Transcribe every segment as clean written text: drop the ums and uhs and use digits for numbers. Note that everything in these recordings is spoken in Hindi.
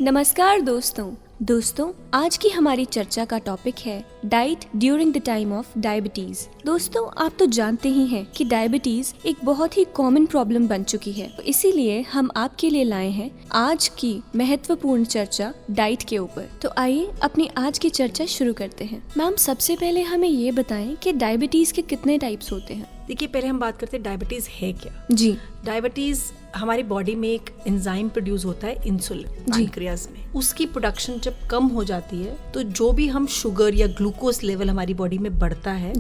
नमस्कार दोस्तों, आज की हमारी चर्चा का टॉपिक है diet during the time of diabetes. दोस्तों, आप तो जानते ही हैं कि डायबिटीज एक बहुत ही कॉमन प्रॉब्लम बन चुकी है, तो इसीलिए हम आपके लिए लाए हैं आज की महत्वपूर्ण चर्चा डाइट के ऊपर। तो आइए अपनी आज की चर्चा शुरू करते हैं। मैम, सबसे पहले हमें ये बताएं कि डायबिटीज के कितने टाइप्स होते हैं। देखिए, पहले हम बात करते हैं डायबिटीज है क्या। जी, डायबिटीज हमारी बॉडी में एक एंजाइम प्रोड्यूस होता है इंसुलिन पैनक्रियाज में। उसकी प्रोडक्शन जब कम हो जाती है तो जो भी हम शुगर या ग्लूकोज लेवल हमारी बॉडी में बढ़ता है,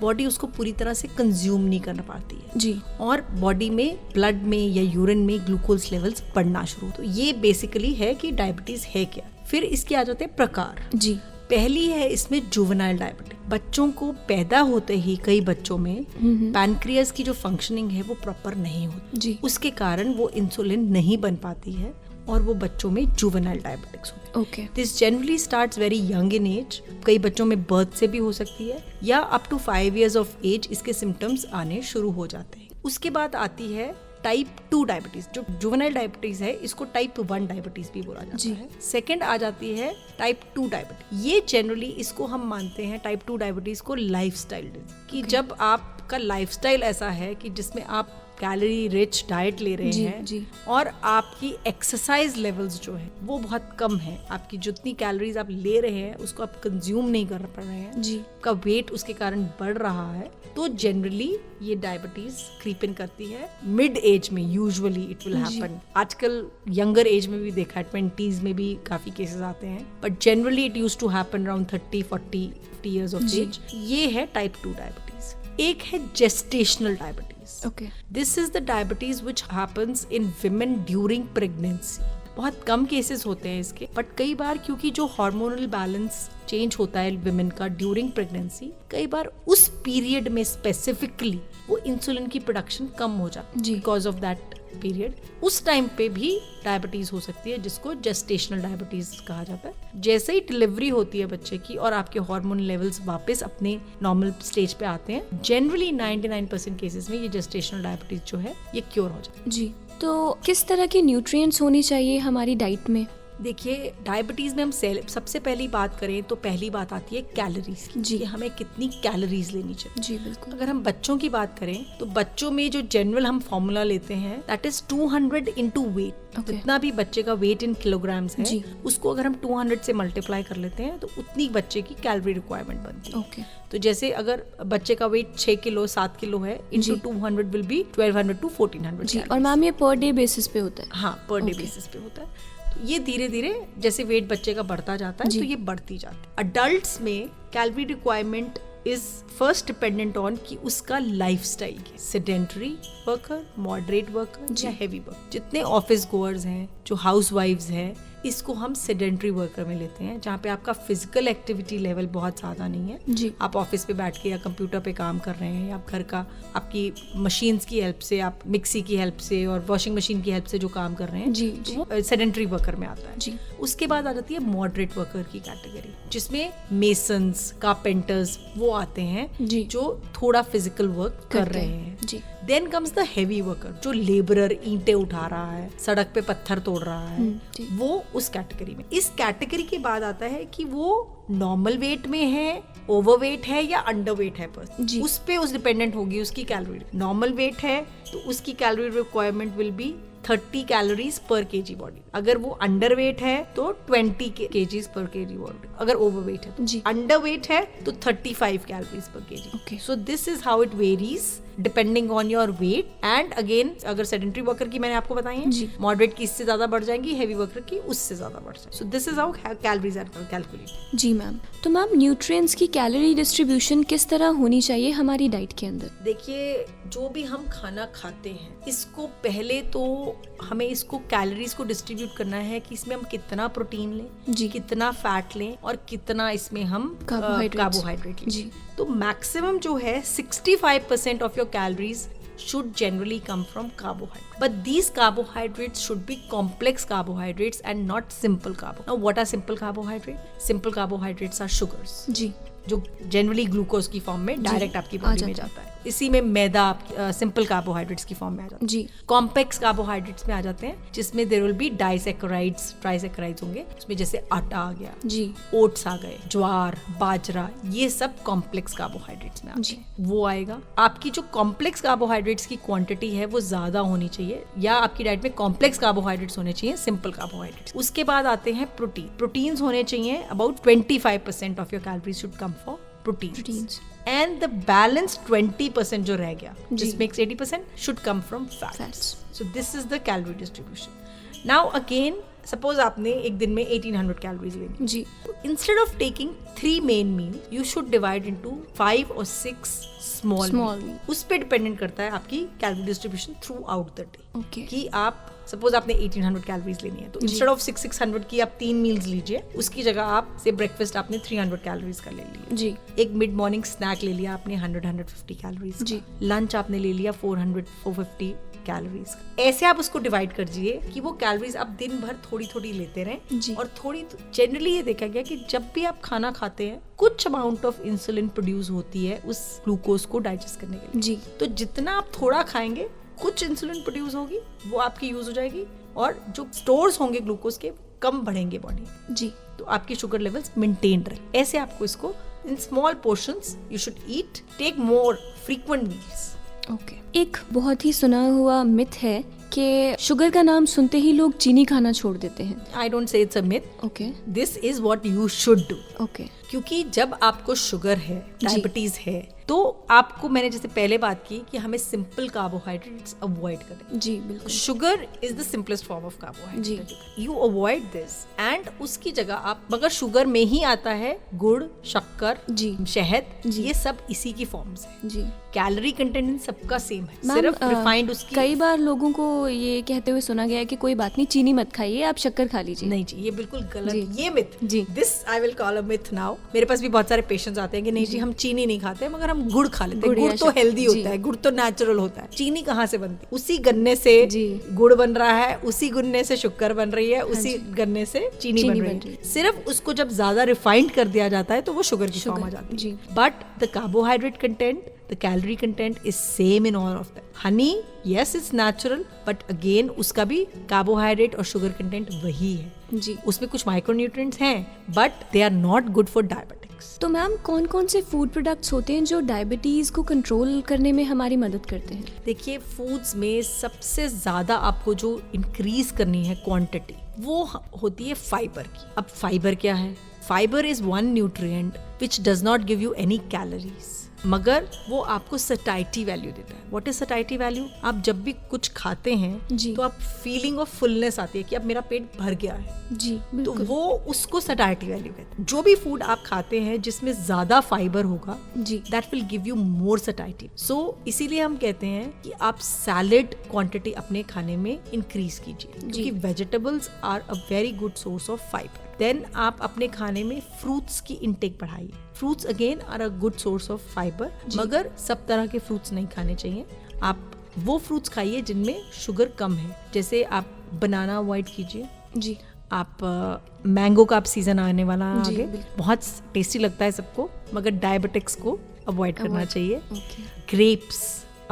बॉडी उसको पूरी तरह से कंज्यूम नहीं कर पाती है जी, और बॉडी में ब्लड में या यूरिन में ग्लूकोज लेवल्स बढ़ना शुरू। तो ये बेसिकली है कि डायबिटीज है क्या। फिर इसके आ जाते हैं प्रकार। जी, पहली है इसमें जुवेनाइल डायबिटीज। बच्चों को पैदा होते ही कई बच्चों में पैनक्रियाज की जो फंक्शनिंग है वो प्रॉपर नहीं होती जी, उसके कारण वो इंसुलिन नहीं बन पाती है और वो बच्चों में जुवेनाइल डायबिटिक्स होती है। Okay. This generally starts very young in age. कई बच्चों में बर्थ से भी हो सकती है या up to 5 years of age इसके सिम्टम्स आने शुरू हो जाते हैं। उसके बाद आती है टाइप 2 डायबिटीज। जो जुवेनाइल डायबिटीज है इसको टाइप 1 डायबिटीज भी बोला जाता है। सेकंड आ जाती है टाइप 2 डायबिटीज। ये जनरली इसको हम मानते हैं टाइप 2 डायबिटीज को लाइफस्टाइल डिजीज कि जब आपका लाइफस्टाइल ऐसा है कि जिसमें आप कैलोरी रिच डाइट ले रहे हैं और आपकी एक्सरसाइज लेवल्स जो है वो बहुत कम है। आपकी जितनी कैलोरीज आप ले रहे हैं उसको आप कंज्यूम नहीं कर पा रहे हैं जी, आपका वेट उसके कारण बढ़ रहा है, तो जनरली ये डायबिटीज क्रीप इन करती है मिड एज में। Usually it will happen. आजकल यंगर एज में भी देखा है, 20s में भी काफी केसेस आते हैं, but generally it used to happen around 30-40 years of age. ये है टाइप 2 डायबिटीज। एक है gestational diabetes. Okay. This is the diabetes which happens in women during pregnancy. बहुत कम केसेस होते हैं इसके, बट कई बार क्योंकि जो हार्मोनल बैलेंस चेंज होता है विमेन का ड्यूरिंग प्रेगनेंसी, कई बार उस पीरियड में स्पेसिफिकली वो इंसुलिन की प्रोडक्शन कम हो जाती है बिकॉज ऑफ दैट पीरियड। उस टाइम पे भी डायबिटीज हो सकती है जिसको जेस्टेशनल डायबिटीज कहा जाता है। जैसे ही डिलीवरी होती है बच्चे की और आपके हार्मोन लेवल्स वापस अपने नॉर्मल स्टेज पे आते हैं, जनरली 99% केसेस में ये जेस्टेशनल डायबिटीज जो है ये क्योर हो जाती है जी। तो किस तरह की न्यूट्रिएंट्स होनी चाहिए हमारी डाइट में? देखिए, डायबिटीज में हम सबसे पहली बात करें तो पहली बात आती है कैलोरीज की जी, हमें कितनी कैलोरीज लेनी चाहिए जी। बिल्कुल। अगर हम बच्चों की बात करें तो बच्चों में जो जनरल हम फॉर्मूला लेते हैं दैट इज 200 into weight। जितना भी बच्चे का वेट इन किलोग्राम्स है जी, उसको अगर हम 200 से मल्टीप्लाई कर लेते हैं तो उतनी बच्चे की कैलोरी रिक्वायरमेंट बनती है। ओके। तो जैसे अगर बच्चे का वेट 6 किलो 7 किलो है, इंटू 200 विल बी 1200 to 1400। और मैम, ये पर डे बेसिस पे होता है? हाँ, पर डे बेसिस पे होता है। ये धीरे धीरे जैसे वेट बच्चे का बढ़ता जाता है तो ये बढ़ती जाती है। अडल्ट्स में calorie requirement is first dependent on कि उसका लाइफस्टाइल है। सेडेंटरी वर्कर, मॉडरेट वर्कर या हेवी वर्कर। जितने ऑफिस गोअर्स हैं, जो हाउस वाइव्स हैं, इसको हम सेडेंटरी वर्कर में लेते हैं, जहाँ पे आपका फिजिकल एक्टिविटी लेवल बहुत ज्यादा नहीं है जी। आप ऑफिस पे बैठ के या कंप्यूटर पे काम कर रहे हैं या आप घर का आपकी मशीन्स की हेल्प से, आप मिक्सी की हेल्प से और वॉशिंग मशीन की हेल्प से जो काम कर रहे हैं जी, जी। वो सेडेंटरी वर्कर में आता है जी। उसके बाद आ जाती है मॉडरेट वर्कर की कैटेगरी, जिसमें मेसन्स, कारपेंटर्स वो आते हैं जी, जो थोड़ा फिजिकल वर्क कर रहे हैं जी। Then comes the heavy worker, जो लेबरर ईंटें उठा रहा है, सड़क पे पत्थर तोड़ रहा है, वो उस कैटेगरी में। इस कैटेगरी के बाद आता है कि वो नॉर्मल वेट में है, ओवरवेट है या अंडरवेट है, उस पे डिपेंडेंट होगी उसकी कैलोरी। नॉर्मल वेट है तो उसकी calorie requirement will be 30 calories पर केजी बॉडी। अगर वो अंडरवेट है तो 20 केजीज पर केजी बॉडी। अगर ओवरवेट है तो अंडरवेट है तो 35 कैलोरीज पर KG. So this is how it varies depending on your weight. And again, अगर सेडेंटरी वर्कर की मैंने आपको बताई है, मॉडरेट की इससे ज्यादा बढ़ जाएंगी, हेवी वर्कर की उससे ज्यादा बढ़ जाएगी। So this is how calories are calculated जी मैम। तो मैम, न्यूट्रिएंट्स की कैलोरी डिस्ट्रीब्यूशन किस तरह होनी चाहिए हमारी डाइट के अंदर? देखिए, जो भी हम खाना खाते हैं इसको पहले तो हमें इसको कैलोरीज को डिस्ट्रीब्यूट करना है कि इसमें हम कितना प्रोटीन लें जी, कितना फैट लें और कितना इसमें हम कार्बोहाइड्रेट लें जी। तो मैक्सिमम जो है 65% of your calories should generally come from carbohydrates. But these carbohydrates should be complex carbohydrates and not simple carbohydrates. Now, what are simple carbohydrates? Simple carbohydrates are sugars. जी. जो जनरली ग्लूकोज की फॉर्म में डायरेक्ट आपकी बॉडी में जाता है। इसी में मैदा सिंपल कार्बोहाइड्रेट्स की फॉर्म में आ जाता है। जी। कॉम्प्लेक्स कार्बोहाइड्रेट्स में आ जाते हैं, जिसमें देयर विल बी डाइसैकेराइड्स, ट्राइसैकेराइड्स होंगे। उसमें जैसे आटा आ गया, जी, ओट्स आ गए, ज्वार, बाजरा, ये सब कॉम्प्लेक्स कार्बोहाइड्रेट्स में आते हैं। वो आएगा। आपकी जो कॉम्प्लेक्स कार्बोहाइड्रेट्स की क्वांटिटी है वो ज्यादा होनी चाहिए, या आपकी डाइट में कॉम्प्लेक्स कार्बोहाइड्रेट्स होने चाहिए, सिंपल कार्बोहाइड्रेट्स। उसके बाद आते हैं प्रोटीन। प्रोटीन्स होने चाहिए about 25% of your calories should come for proteins, and the balance 20% जो रह गया, जिस makes 80%, should come from fats. So this is the calorie distribution. Now again suppose आपने एक दिन में 1800 कैलोरीज लेनी जी, instead of taking 3 main meal you should divide into 5 और 6 स्मॉल मील। उस पे डिपेंडेंट करता है आपकी calorie distribution through out the day. Okay, कि आप सपोज आपने 1800 कैलोरीज लेनी है, तो इंस्टेड ऑफ 600 की आप 3 मील्स लीजिए। उसकी जगह आप से ब्रेकफास्ट आपने 300 कैलोरीज का ले लिया जी, एक मिड मॉर्निंग स्नैक ले लिया आपने 100-150 कैलोरीज जी, लंच आपने ले लिया 400-450 कैलोरीज। ऐसे आप उसको डिवाइड कर दीजिए कि वो कैलोरीज आप दिन भर थोड़ी थोड़ी लेते रहें। जी। और थोड़ी जनरली ये देखा गया कि जब भी आप खाना खाते हैं कुछ अमाउंट ऑफ इंसुलिन प्रोड्यूस होती है उस ग्लूकोज को डाइजेस्ट करने के लिए। जी, तो जितना आप थोड़ा खाएंगे कुछ इंसुलिन प्रोड्यूस होगी, वो आपकी यूज हो जाएगी, और जो स्टोर्स होंगे ग्लूकोज के कम बढ़ेंगे बॉडी में। जी, तो आपकी शुगर लेवल्स मेंटेन रहे। ऐसे आपको इसको in small portions you should eat, take more frequent meals. Okay. एक बहुत ही सुना हुआ मिथ है कि शुगर का नाम सुनते ही लोग चीनी खाना छोड़ देते हैं। I don't say it's a myth, okay, this is what you should do. Okay, क्योंकि जब आपको शुगर है, डायबिटीज है, तो आपको, मैंने जैसे पहले बात की कि हमें सिंपल कार्बोहाइड्रेट्स अवॉइड करें। जी, बिल्कुल। Sugar is the simplest form of carbohydrate, you avoid this, and उसकी जगह आप, मगर शुगर में ही आता है गुड़, शक्कर, जी, शहद, जी, ये सब इसी की फॉर्म्स है। जी। कैलोरी कंटेंट इन सबका सेम है, मैम, सिर्फ रिफाइंड उसकी। कई बार लोगों को ये कहते हुए सुना गया है कि कोई बात नहीं, चीनी मत खाइए, आप शक्कर खा लीजिए। नहीं जी, ये बिल्कुल गलत, जी, ये मिथ, जी, this I will call a myth now. मेरे पास भी बहुत सारे पेशेंट्स आते हैं कि नहीं जी हम चीनी नहीं खाते मगर हम गुड़ खा लेते हैं। गुड़ तो हेल्दी होता है, गुड़ तो नेचुरल होता है। चीनी कहाँ से बनती है? उसी गन्ने से गुड़ बन रहा है, उसी गन्ने से शक्कर बन रही है, उसी गन्ने से चीनी बन रही है। सिर्फ उसको जब ज्यादा रिफाइंड कर दिया जाता है तो वो शुगर की फॉर्म आ जाती है। But the carbohydrate content, the calorie content is same in all of them. Honey, yes, it's natural, but again उसका भी कार्बोहाइड्रेट और शुगर कंटेंट वही है जी। उसमें कुछ माइक्रोन्यूट्रिएंट्स हैं, but they are not good for diabetics. तो मैम कौन कौन से फूड प्रोडक्ट्स होते हैं जो डायबिटीज को कंट्रोल करने में हमारी मदद करते हैं? देखिए, फूड्स में सबसे ज्यादा आपको जो इंक्रीज करनी है क्वांटिटी, वो होती है फाइबर की। अब फाइबर क्या है? Fibre is one nutrient which does not give you any calories, मगर वो आपको सटाइटी वैल्यू देता है। What is satiety value? आप जब भी कुछ खाते हैं तो आप फीलिंग ऑफ फुलनेस आती है कि अब मेरा पेट भर गया है जी, तो वो उसको सटाइटी वैल्यू कहते हैं। जो भी फूड आप खाते हैं जिसमें ज्यादा फाइबर होगा जी, that will give you more satiety. So इसीलिए हम कहते हैं कि आप सैलेड क्वांटिटी अपने खाने में इंक्रीज कीजिए, क्योंकि vegetables are a very good source of fibre. Then आप अपने खाने में फ्रूट्स की इंटेक बढ़ाइए। Fruits again are a good source of fibre, मगर सब तरह के फ्रूट्स नहीं खाने चाहिए। आप वो फ्रूट्स खाइए जिनमें शुगर कम है, जैसे आप बनाना अवॉइड कीजिए जी। आप मैंगो का आप सीजन आने वाला आगे, बहुत टेस्टी लगता है सबको, मगर डायबिटिक्स को अवॉइड करना चाहिए। Grapes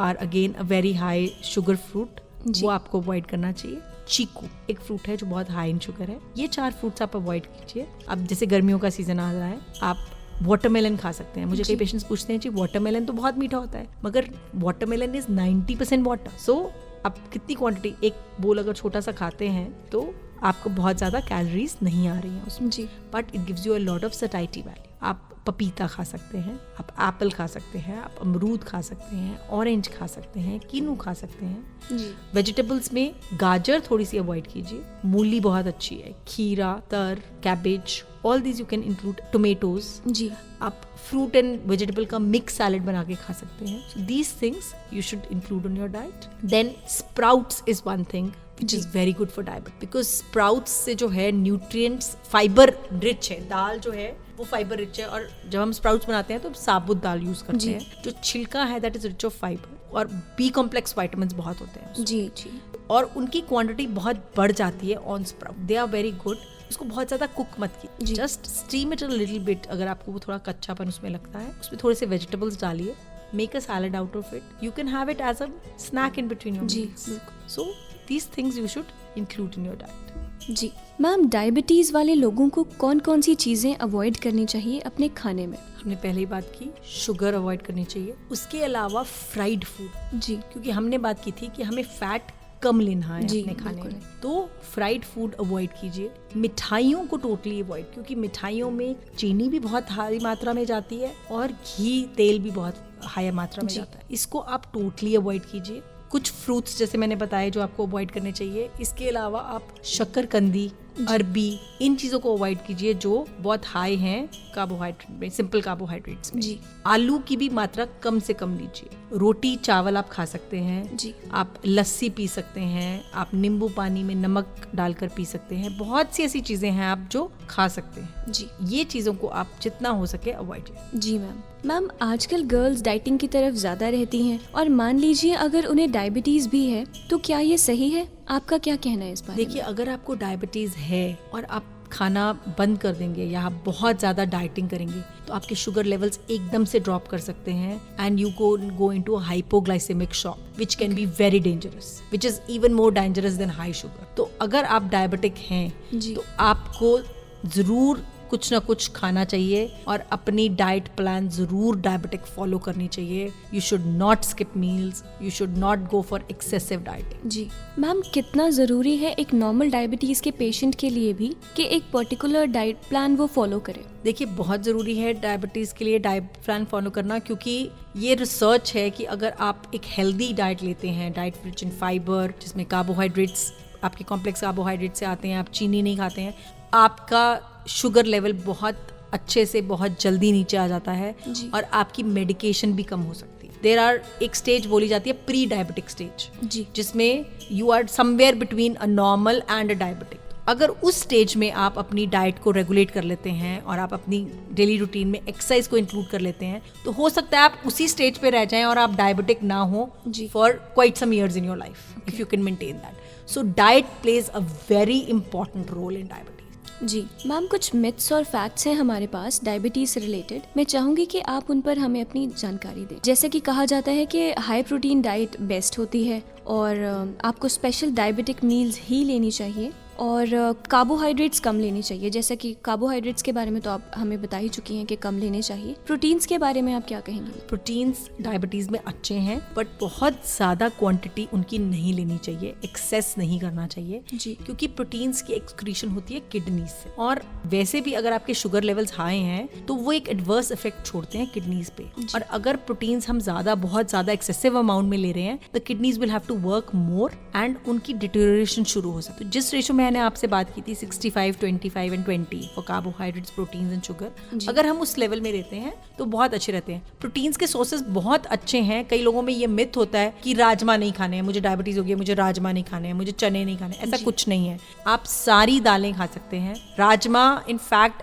are again a very high sugar fruit, वो आपको अवॉइड करना चाहिए। चीकू एक फ्रूट है जो बहुत हाई इन शुगर है। ये 4 फ्रूट्स आप अवॉइड कीजिए। अब जैसे गर्मियों का सीजन आ रहा है, आप वाटरमेलन खा सकते हैं। मुझे कई पेशेंट्स पूछते हैं जी वाटरमेलन तो बहुत मीठा होता है, मगर वाटरमेलन इज 90% वाटर। सो आप कितनी क्वांटिटी, एक बोल अगर छोटा सा खाते हैं तो आपको बहुत ज्यादा कैलोरीज नहीं आ रही हैं उसमें जी, but it gives you a lot of satiety value. आप पपीता खा सकते हैं, आप एप्पल खा सकते हैं, आप अमरूद खा सकते हैं, ऑरेंज खा सकते हैं, कीनू खा सकते हैं जी। वेजिटेबल्स में गाजर थोड़ी सी अवॉइड कीजिए, मूली बहुत अच्छी है, खीरा, तर, cabbage, all these you can include, tomatoes जी। आप फ्रूट एंड वेजिटेबल का मिक्स सैलेड बना के खा सकते हैं। These things you should include on your diet. Then sprouts is one thing which is very good for diabetes, because sprouts से जो है nutrients फाइबर रिच है। दाल जो है वो फाइबर रिच है, और जब हम स्प्राउट्स बनाते हैं तो साबुत दाल यूज करते हैं। जो छिलका है that is rich of fibre, और बी कॉम्प्लेक्स विटामिन्स बहुत होते हैं जी जी, और उनकी क्वांटिटी बहुत बढ़ जाती है on sprout. They are very good उसको बहुत ज्यादा कुक मत कीजिए, just steam it a little bit. अगर आपको वो थोड़ा कच्चापन उसमें लगता है, उसमें थोड़े से वेजिटेबल्स डालिए, make a salad out of it, you can have it as a snack in between your meals. So these things you should include in your diet. जी मैम, डायबिटीज वाले लोगों को कौन कौन सी चीजें अवॉइड करनी चाहिए अपने खाने में? हमने पहले ही बात की, शुगर अवॉइड करनी चाहिए, उसके अलावा फ्राइड फूड। जी, क्योंकि हमने बात की थी कि हमें फैट कम लेना है अपने खाने में, तो फ्राइड फूड अवॉइड कीजिए। मिठाइयों को टोटली अवॉइड, क्योंकि मिठाइयों में चीनी भी बहुत हाई मात्रा में जाती है और घी तेल भी बहुत हाई मात्रा में जाता है, इसको आप टोटली अवॉइड कीजिए। कुछ फ्रूट्स जैसे मैंने बताया जो आपको अवॉइड करने चाहिए। इसके अलावा आप शक्करकंदी, अरबी, इन चीजों को अवॉइड कीजिए जो बहुत हाई हैं कार्बोहाइड्रेट में, सिंपल कार्बोहाइड्रेट्स में। जी, आलू की भी मात्रा कम से कम लीजिए। रोटी चावल आप खा सकते हैं जी, आप लस्सी पी सकते हैं, आप नींबू पानी में नमक डालकर पी सकते हैं, बहुत सी ऐसी चीजें हैं आप जो खा सकते हैं। जी, ये चीजों को आप जितना हो सके अवॉइड कीजिए। जी मैम, आजकल गर्ल्स डाइटिंग की तरफ ज्यादा रहती हैं और मान लीजिए अगर उन्हें डायबिटीज भी है तो क्या ये सही है? आपका क्या कहना है इस बारे में? देखिए, अगर आपको डायबिटीज है और आप खाना बंद कर देंगे या आप बहुत ज्यादा डाइटिंग करेंगे तो आपके शुगर लेवल्स एकदम से ड्रॉप कर सकते हैं and you go into hypoglycaemic shock which can be very dangerous, which is even more dangerous than high sugar. तो अगर आप डायबिटिक हैं तो आपको जरूर कुछ ना कुछ खाना चाहिए और अपनी डाइट प्लान जरूर डायबिटिक फॉलो करनी चाहिए। You should not skip meals, you should not go for excessive dieting. जी मैम, कितना जरूरी है एक नॉर्मल डायबिटीज के पेशेंट के लिए भी कि एक पर्टिकुलर डाइट प्लान वो फॉलो करे? देखिए, बहुत ज़रूरी है डायबिटीज़ के लिए डाइट प्लान फॉलो करना, क्योंकि ये रिसर्च है कि अगर आप एक हेल्दी डाइट लेते हैं, डाइट रिच इन फाइबर, जिसमें कार्बोहाइड्रेट्स आपके कॉम्प्लेक्स कार्बोहाइड्रेट से आते हैं, आप चीनी नहीं खाते हैं, आपका शुगर लेवल बहुत अच्छे से बहुत जल्दी नीचे आ जाता है और आपकी मेडिकेशन भी कम हो सकती है। देयर आर एक स्टेज बोली जाती है प्री डायबिटिक स्टेज, जिसमें you are somewhere between a normal and a diabetic. अगर उस स्टेज में आप अपनी डाइट को रेगुलेट कर लेते हैं और आप अपनी डेली रूटीन में एक्सरसाइज को इंक्लूड कर लेते हैं तो हो सकता है आप उसी स्टेज पे रह जाएं और आप डायबिटिक ना हो for quite some years in your life if you can maintain that. So diet plays a very important role in diabetes. जी मैम, कुछ मिथ्स और फैक्ट्स हैं हमारे पास डायबिटीज से रिलेटेड। मैं चाहूंगी कि आप उन पर हमें अपनी जानकारी दें। जैसे कि कहा जाता है कि हाई प्रोटीन डाइट बेस्ट होती है और आपको स्पेशल डायबिटिक मील्स ही लेनी चाहिए और कार्बोहाइड्रेट्स कम लेनी चाहिए। जैसे कि कार्बोहाइड्रेट्स के बारे में तो आप हमें बता ही चुकी हैं कि कम लेने चाहिए। प्रोटीन्स के बारे में आप क्या कहेंगे? प्रोटीन्स डायबिटीज में अच्छे हैं बट बहुत ज्यादा क्वांटिटी उनकी नहीं लेनी चाहिए, एक्सेस नहीं करना चाहिए जी, क्योंकि प्रोटीन्स की एक्सक्रीशन होती है किडनीज से और वैसे भी अगर आपके शुगर लेवल्स हाई हैं तो वो एक एडवर्स इफेक्ट छोड़ते हैं किडनीज पे। और अगर प्रोटीन्स हम बहुत ज्यादा एक्सेसिव अमाउंट में ले रहे हैं तो kidneys will have to work more and उनकी डिटेरियोरेशन शुरू हो सकती है। जिस रेशो में मैंने आपसे बात की थी 65, 25 and 20 for carbohydrates, proteins and sugar, अगर हम उस लेवल में रहते हैं तो बहुत अच्छे रहते हैं। प्रोटीन्स के सोर्सेज बहुत अच्छे हैं। कई लोगों में ये मिथ होता है कि राजमा नहीं खाने हैं, मुझे डायबिटीज हो गई, मुझे राजमा नहीं खाने हैं, मुझे चने नहीं खाने, ऐसा कुछ नहीं है। आप सारी दालें खा सकते हैं। Rajma in fact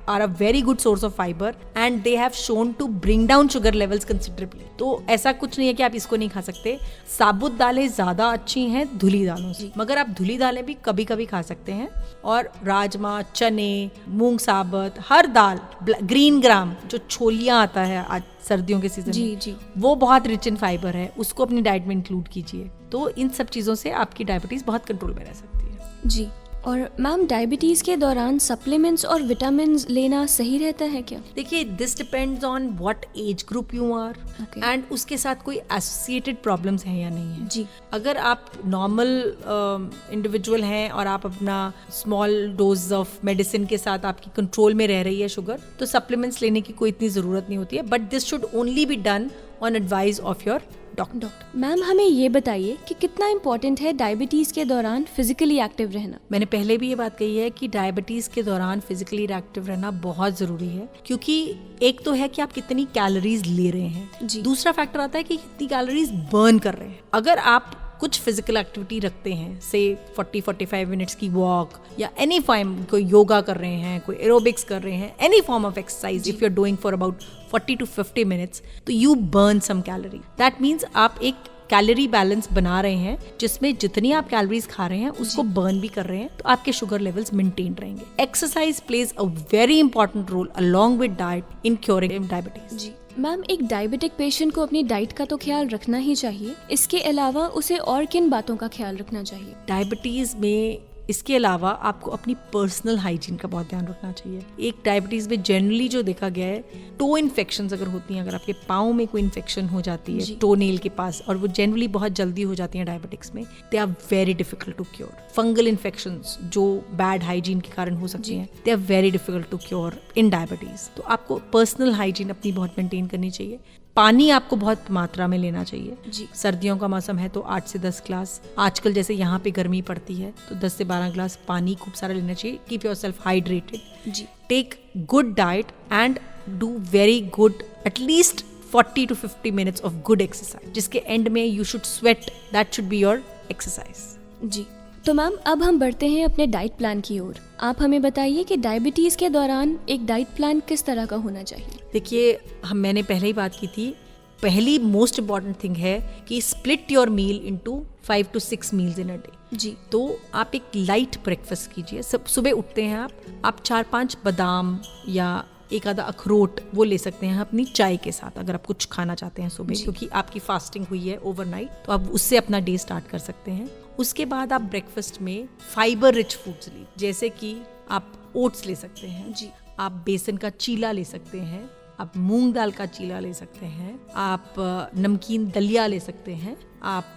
are a very good source of fibre and they have shown to bring down sugar levels considerably. तो ऐसा कुछ नहीं है कि आप इसको नहीं खा सकते। साबुत दालें ज्यादा अच्छी हैं धुली दालों से, मगर आप धुली दालें भी कभी कभी खा सकते हैं। और राजमा, चने, मूंग साबुत, हर दाल, ग्रीन ग्राम जो छोलियां आता है आज सर्दियों के सीजन में, वो बहुत रिच इन फाइबर है, उसको अपनी डाइट में इंक्लूड कीजिए। तो इन सब चीजों से आपकी डायबिटीज बहुत कंट्रोल में रह सकती है। जी। और मैम, डायबिटीज के दौरान सप्लीमेंट्स और विटामिन्स लेना सही रहता है क्या? देखिए, this depends on what age group you are and उसके साथ कोई एसोसिएटेड प्रॉब्लम्स हैं या नहीं है। जी, अगर आप नॉर्मल इंडिविजुअल हैं और आप अपना स्मॉल डोज ऑफ मेडिसिन के साथ आपकी कंट्रोल में रह रही है शुगर, तो सप्लीमेंट्स लेने की कोई इतनी जरूरत नहीं होती है, but this should only be done on advice of your doctor. Ma'am, हमें ये बताइए कि कितना इम्पोर्टेंट है डायबिटीज के दौरान फिजिकली एक्टिव रहना? मैंने पहले भी ये बात कही है कि डायबिटीज के दौरान फिजिकली एक्टिव रहना बहुत जरूरी है, क्योंकि एक तो है कि आप कितनी कैलोरीज ले रहे हैं, दूसरा फैक्टर आता है कि कितनी कैलोरीज बर्न कर रहे हैं। अगर आप कुछ फिजिकल एक्टिविटी रखते हैं, से 40-45 मिनट्स की वॉक या एनी फॉर्म, कोई योगा कर रहे हैं, कोई एरोबिक्स कर रहे हैं, any form of exercise if you are doing for about 40 to 50 minutes, तो you burn some calorie. That means आप एक कैलोरी बैलेंस बना रहे हैं जिसमें जितनी आप कैलोरीज खा रहे हैं उसको बर्न भी कर रहे हैं, तो आपके शुगर लेवल्स मेंटेन रहेंगे। Exercise plays a very important role along with diet in curing diabetes. जी मैम, एक डायबिटिक पेशेंट को अपनी डाइट का तो ख्याल रखना ही चाहिए, इसके अलावा उसे और किन बातों का ख्याल रखना चाहिए? डायबिटीज में इसके अलावा आपको अपनी पर्सनल हाइजीन का बहुत ध्यान रखना चाहिए। एक डायबिटीज में जनरली जो देखा गया है, टो इन्फेक्शंस अगर होती हैं, अगर आपके पाँव में कोई इन्फेक्शन हो जाती है टो नेल के पास, और वो जनरली बहुत जल्दी हो जाती है डायबिटिक्स में, they are very difficult to cure. Fungal infections जो बैड हाइजीन के कारण हो सकती हैं, they are very difficult to cure in diabetes. तो आपको पर्सनल हाइजीन अपनी बहुत मेंटेन करनी चाहिए। पानी आपको बहुत मात्रा में लेना चाहिए जी। सर्दियों का मौसम है तो 8 से 10 ग्लास, आजकल जैसे यहाँ पे गर्मी पड़ती है तो 10 से 12 ग्लास पानी खूब सारा लेना चाहिए। कीप योरसेल्फ हाइड्रेटेड जी। Take good diet and do very good at least 40 to 50 minutes of good exercise, जिसके एंड में you should sweat, that should be your exercise। जी, तो मैम अब हम बढ़ते हैं अपने डाइट प्लान की ओर। आप हमें बताइए कि डायबिटीज के दौरान एक डाइट प्लान किस तरह का होना चाहिए? देखिए, मैंने पहले ही बात की थी, पहली मोस्ट इम्पॉर्टेंट थिंग है कि split your meal into 5 to 6 meals in a day। जी। तो आप एक लाइट ब्रेकफास्ट कीजिए। सब सुबह उठते हैं आप 4-5 बादाम या एक आधा अखरोट वो ले सकते हैं अपनी चाय के साथ, अगर आप कुछ खाना चाहते हैं सुबह, क्योंकि आपकी फास्टिंग हुई है ओवरनाइट, तो आप उससे अपना डे स्टार्ट कर सकते हैं। उसके बाद आप ब्रेकफास्ट में फाइबर रिच फूड्स लीजिए, जैसे कि आप ओट्स ले सकते हैं जी, आप बेसन का चीला ले सकते हैं, आप मूंग दाल का चीला ले सकते हैं, आप नमकीन दलिया ले सकते हैं, आप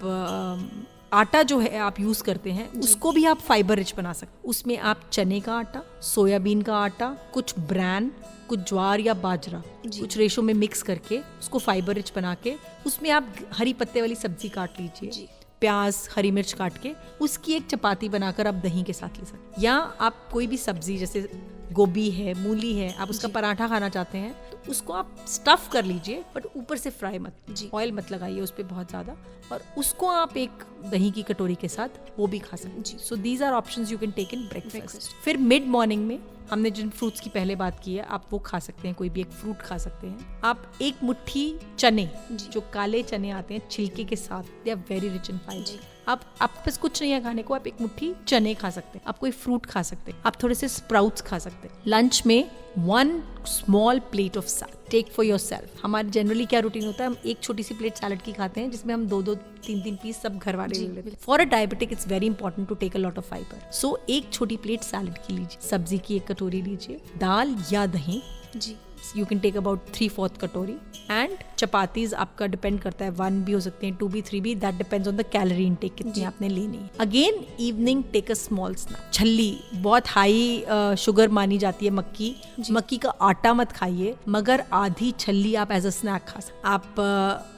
आटा जो है आप यूज करते हैं उसको भी आप फाइबर रिच बना सकते हैं। उसमें आप चने का आटा, सोयाबीन का आटा, कुछ ब्रैन, कुछ ज्वार या बाजरा, कुछ रेशो में मिक्स करके उसको फाइबर रिच बना के उसमें आप हरी पत्ते वाली सब्जी काट लीजिए, प्याज हरी मिर्च काट के उसकी एक चपाती बनाकर आप दही के साथ ले सकते हैं। या आप कोई भी सब्जी जैसे गोभी है, मूली है, आप उसका पराठा खाना चाहते हैं तो उसको आप स्टफ कर लीजिए, बट ऊपर से फ्राई मत, ऑयल मत लगाइए उस पर बहुत ज्यादा, और उसको आप एक दही की कटोरी के साथ वो भी खा सकते हैं। So these are options you can take in breakfast. फिर मिड मॉर्निंग में हमने जिन फ्रूट्स की पहले बात की है, आप वो खा सकते हैं, कोई भी एक फ्रूट खा सकते हैं। आप एक मुट्ठी चने, जो काले चने आते हैं छिलके के साथ, they are very rich in fibre. आपके पास कुछ नहीं है खाने को, आप एक मुट्ठी चने खा सकते हैं, आप कोई फ्रूट खा सकते हैं, आप थोड़े से स्प्राउट्स खा सकते हैं। लंच में 1 small plate of salad, take for yourself। हमारे जनरली क्या रूटीन होता है, हम एक छोटी सी प्लेट सैलड की खाते हैं जिसमें हम 2-2, 3-3 पीस सब घर वाले ले लेते हैं। For a diabetic it's very important to take a lot of fibre. So एक छोटी प्लेट सैलड की लीजिए, सब्जी की एक कटोरी लीजिए, दाल या दही जी, यू कैन टेक अबाउट 3/4 कटोरी, एंड चपातीज आपका डिपेंड करता है, 1 भी हो सकते हैं, 2 भी, 3 भी, that depends on the calorie intake कितनी आपने लेनी है। Again evening take a small snack. छल्ली बहुत हाई शुगर मानी जाती है, मक्की का आटा मत खाइए, मगर आधी छल्ली आप एज अ स्नैक खा सकते। आप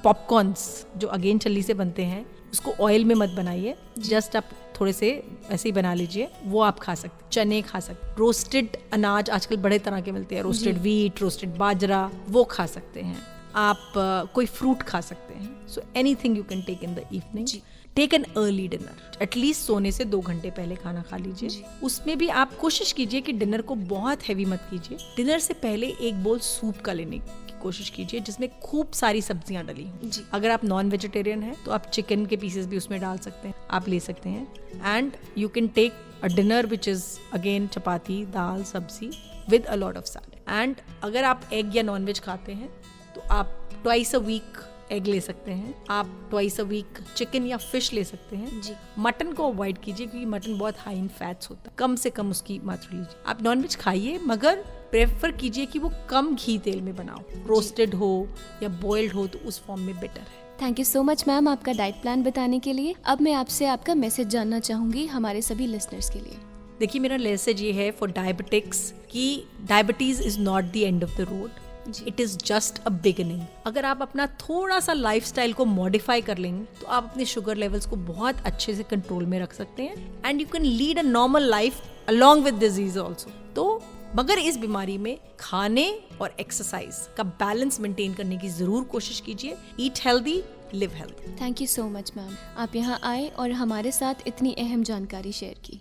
पॉपकॉर्न्स जो अगेन छल्ली से बनते हैं उसको ऑयल में मत बनाइए, जस्ट आप थोड़े से ऐसे ही बना लीजिए, वो आप खा सकते। चने खा सकते, रोस्टेड अनाज आजकल बड़े तरह के मिलते हैं, रोस्टेड व्हीट, रोस्टेड बाजरा, वो खा सकते हैं। आप कोई फ्रूट खा सकते हैं। So anything you can take in the evening. Take an early dinner, at least सोने से 2 घंटे पहले खाना खा लीजिए। उसमें भी आप कोशिश कीजिए कि डिनर को बहुत हैवी मत कीजिए। डिनर से पहले एक बोल सूप का लेने की कोशिश कीजिए जिसमें खूब सारी सब्जियां डली हों। अगर आप नॉन वेजिटेरियन हैं तो आप चिकन के पीसेस भी उसमें डाल सकते हैं, आप ले सकते हैं। And you can take a dinner which is again chapati, dal, sabzi with a lot of salad. And अगर आप एग या नॉन वेज खाते हैं तो आप ट्वाइस अ वीक एग ले सकते हैं, आप ट्वाइस अ वीक चिकन या फिश ले सकते हैं जी। मटन को अवॉइड कीजिए क्योंकि मटन बहुत हाई इन फैट्स होता है, कम से कम उसकी मात्रा लीजिए। आप नॉन वेज खाइए मगर प्रेफर कीजिए कि वो कम घी तेल में बनाओ, रोस्टेड हो या बॉइल्ड हो तो उस फॉर्म में बेटर है। Thank you so much ma'am आपका डाइट प्लान बताने के लिए। अब मैं आपसे आपका मैसेज जानना चाहूंगी हमारे सभी लिसनर्स के लिए। देखिए, मेरा मैसेज ये है फॉर डायबिटिक्स कि diabetes is not the end of the road, it is just a beginning. अगर आप अपना थोड़ा सा लाइफस्टाइल को मॉडिफाई कर लेंगे तो आप अपने शुगर लेवल्स को बहुत अच्छे से कंट्रोल में रख सकते हैं, and you can lead a normal life along with disease also. तो मगर इस बीमारी में खाने और एक्सरसाइज का बैलेंस मेंटेन करने की जरूर कोशिश कीजिए। Eat healthy, live healthy. Thank you so much ma'am, आप यहाँ आए और हमारे साथ इतनी अहम जानकारी शेयर की।